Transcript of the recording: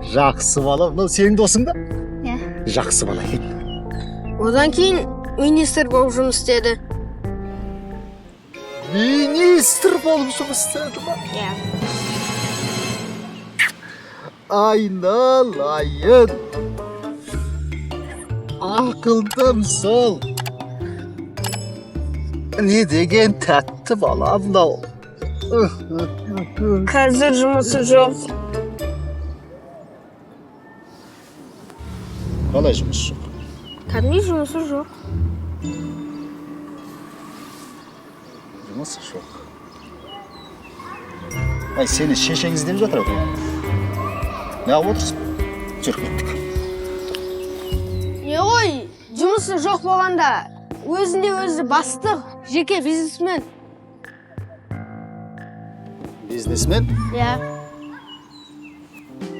Жақсы бала, мынау сенің досың ба? Иә. Жақсы бала екен. Одан кейін министр болып жұмыс істеді. Министр болып жұмыс істеді ма? Иә. Айналайын. Ақылдым сол. Не деген тәтті бала мынау. Қазір жұмысы жоқ. Қалай жұмыс жоқ? Кәдімгі жұмысы жоқ. Жұмысы жоқ. Ай, сені шешең іздеп жатыр екен. Неғып отырсың? Жүр кеттік. Не ғой, жұмысы жоқ болғанда, өзінде өзі бастық, жеке бизнесмен. Бизнесмен? Иә.